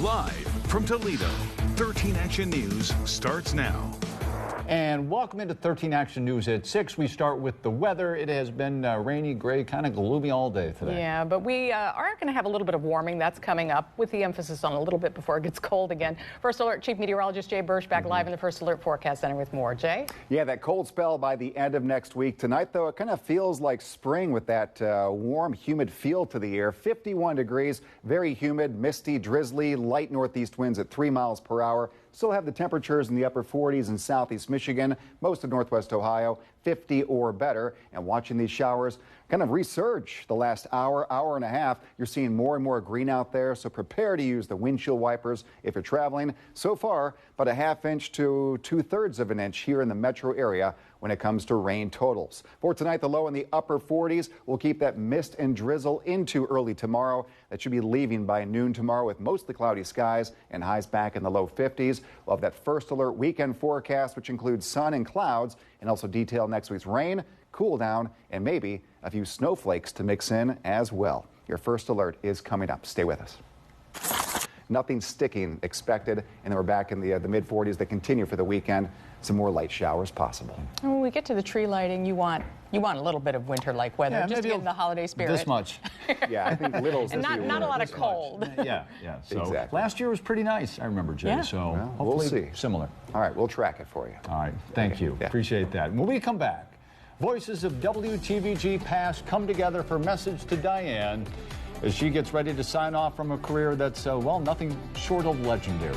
Live from Toledo, 13 Action News starts now. And welcome into 13 Action News at 6. We start with the weather. It has been rainy, gray, kind of gloomy all day today. Yeah, but we are going to have a little bit of warming. That's coming up with the emphasis on a little bit before it gets cold again. First Alert Chief Meteorologist Jay Bursch back live in the First Alert Forecast Center with more. Jay? Yeah, that cold spell by the end of next week. Tonight, though, it kind of feels like spring with that warm, humid feel to the air. 51 degrees, very humid, misty, drizzly, light northeast winds at 3 miles per hour. Still have the temperatures in the upper 40s in southeast Michigan, most of northwest Ohio, 50 or better. And watching these showers kind of resurge the last hour, hour and a half. You're seeing more and more green out there, so prepare to use the windshield wipers if you're traveling. So far, about a ½ inch to 2/3 of an inch here in the metro area when it comes to rain totals. For tonight, the low in the upper 40s. We'll keep that mist and drizzle into early tomorrow. That should be leaving by noon tomorrow with mostly cloudy skies and highs back in the low 50s. We'll have that First Alert weekend forecast, which includes sun and clouds, and also detail next week's rain, cool down, and maybe a few snowflakes to mix in as well. Your First Alert is coming up. Stay with us. Nothing sticking expected, and then we're back in the mid-40s that continue for the weekend. Some more light showers possible. When we get to the tree lighting, you want a little bit of winter-like weather, Yeah, just to get in the holiday spirit. This much. Yeah, I think little's And not a lot of cold. Yeah. So Exactly. last year was pretty nice, I remember, Jay. Yeah. So Well, we'll hopefully see. similar. All right, we'll track it for you. All right, thank you. Yeah. Appreciate that. When we come back, voices of WTVG past come together for a message to Diane as she gets ready to sign off from a career that's, well, nothing short of legendary.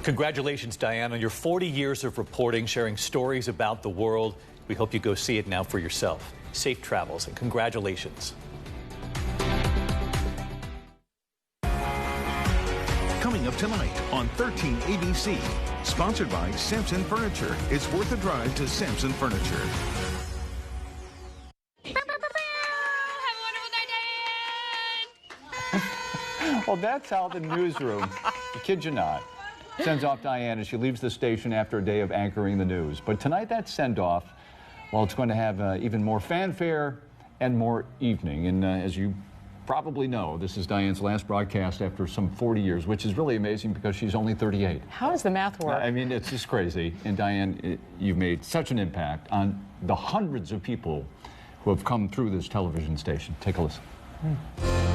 Congratulations, Diane, on your 40 years of reporting, sharing stories about the world. We hope you go see it now for yourself. Safe travels and congratulations. Coming up tonight on 13 ABC, sponsored by Sampson Furniture. It's worth a drive to Sampson Furniture. Well, that's how the newsroom, I kid you not, sends off Diane as she leaves the station after a day of anchoring the news. But tonight, that send-off, well, it's going to have even more fanfare and more evening. And as you probably know, this is Diane's last broadcast after some 40 years, which is really amazing because she's only 38. How does the math work? I mean, it's just crazy. And Diane, you've made such an impact on the hundreds of people who have come through this television station. Take a listen.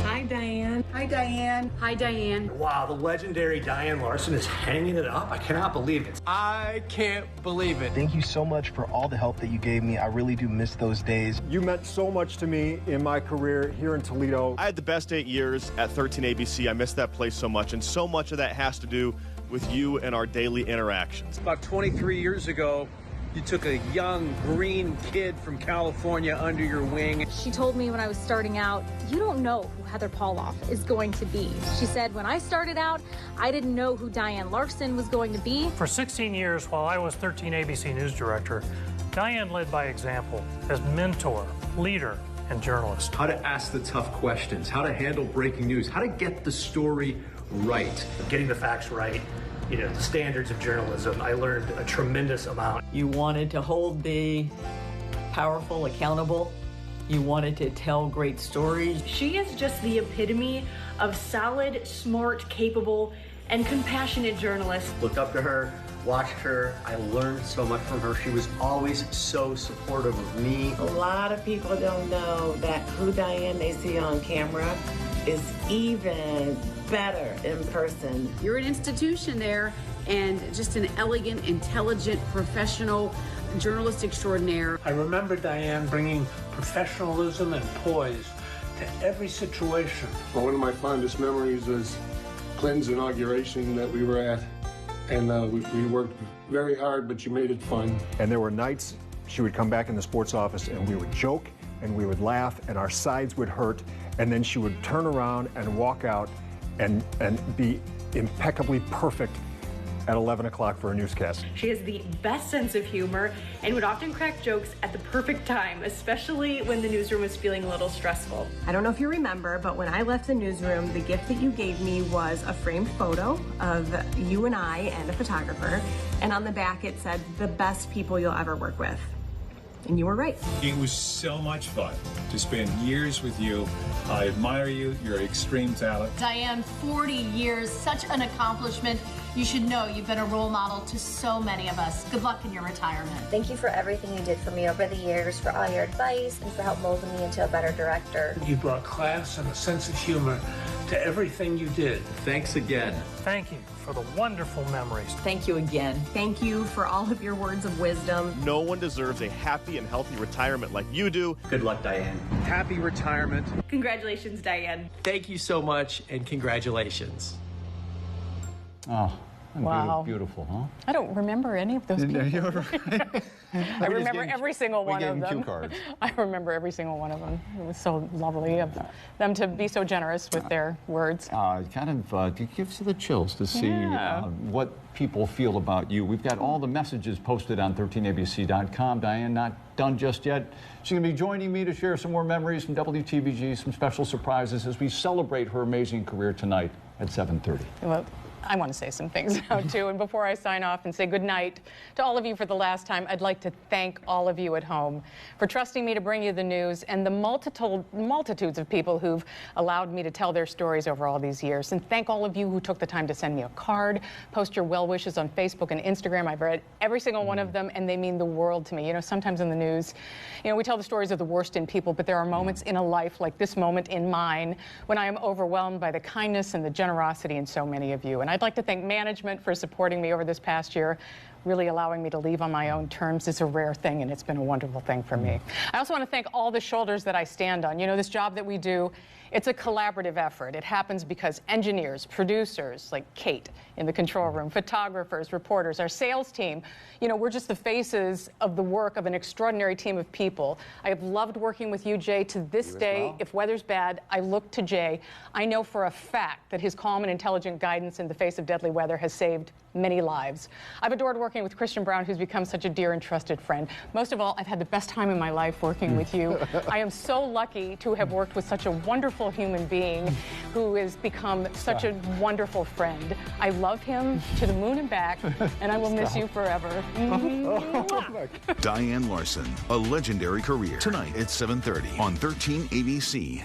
Hi, Diane. Hi, Diane. Hi, Diane. Wow, the legendary Diane Larson is hanging it up. I cannot believe it. I can't believe it. Thank you so much for all the help that you gave me. I really do miss those days. You meant so much to me in my career here in Toledo. I had the best 8 years at 13 ABC. I miss that place so much, and so much of that has to do with you and our daily interactions. About 23 years ago, you took a young green kid from California under your wing. She told me when I was starting out, you don't know who Heather Pauloff is going to be. She said, when I started out, I didn't know who Diane Larson was going to be. For 16 years, while I was 13 ABC News Director, Diane led by example as mentor, leader, and journalist. How to ask the tough questions, how to handle breaking news, how to get the story right. Getting the facts right. You know, the standards of journalism. I learned a tremendous amount. You wanted to hold the powerful accountable. You wanted to tell great stories. She is just the epitome of solid, smart, capable, and compassionate journalist. Looked up to her, watched her. I learned so much from her. She was always so supportive of me. A lot of people don't know that who Diane they see on camera is even better in person. You're an institution there, and just an elegant, intelligent, professional journalist extraordinaire. I remember Diane bringing professionalism and poise to every situation. Well, one of my fondest memories was Clinton's inauguration that we were at, and we worked very hard, but you made it fun. And there were nights she would come back in the sports office and we would joke and we would laugh and our sides would hurt, and then she would turn around and walk out and be impeccably perfect at 11 o'clock for a newscast. She has the best sense of humor and would often crack jokes at the perfect time, especially when the newsroom was feeling a little stressful. I don't know if you remember, but when I left the newsroom, the gift that you gave me was a framed photo of you and I and a photographer, and on the back it said, "The best people you'll ever work with." And you were right. It was so much fun to spend years with you. I admire you. You're an extreme talent. Diane, 40 years, such an accomplishment. You should know you've been a role model to so many of us. Good luck in your retirement. Thank you for everything you did for me over the years, for all your advice, and for help molding me into a better director. You brought class and a sense of humor to everything you did. Thanks again. Thank you for the wonderful memories. Thank you again. Thank you for all of your words of wisdom. No one deserves a happy and healthy retirement like you do. Good luck, Diane. Happy retirement. Congratulations, Diane. Thank you so much, and congratulations. Oh, Wow. Beautiful, huh? I don't remember any of those people. I remember every single one of them. Cue cards. I remember every single one of them. It was so lovely of them to be so generous with their words. It gives you the chills to see what people feel about you. We've got all the messages posted on 13abc.com. Diane, not done just yet. She's going to be joining me to share some more memories from WTVG, some special surprises as we celebrate her amazing career tonight at 7:30. Well, I want to say some things now, too. And before I sign off and say good night to all of you for the last time, I'd like to thank all of you at home for trusting me to bring you the news and the multitudes of people who've allowed me to tell their stories over all these years. And thank all of you who took the time to send me a card, post your well wishes on Facebook and Instagram. I've read every single one of them, and they mean the world to me. You know, sometimes in the news, you know, we tell the stories of the worst in people, but there are moments in a life like this moment in mine when I am overwhelmed by the kindness and the generosity in so many of you. And I'd like to thank management for supporting me over this past year. Really allowing me to leave on my own terms is a rare thing, and it's been a wonderful thing for me. I also want to thank all the shoulders that I stand on. You know, this job that we do, it's a collaborative effort. It happens because engineers, producers like Kate in the control room, photographers, reporters, our sales team, you know, we're just the faces of the work of an extraordinary team of people. I have loved working with you, Jay, to this day. If weather's bad, I look to Jay. I know for a fact that his calm and intelligent guidance in the face of deadly weather has saved many lives. I've adored working with Christian Brown, who's become such a dear and trusted friend. Most of all, I've had the best time in my life working with you. I am so lucky to have worked with such a wonderful human being who has become such a wonderful friend. I love him to the moon and back, and I will miss you forever. Diane Larson, a legendary career. Tonight at 7:30 on 13 ABC.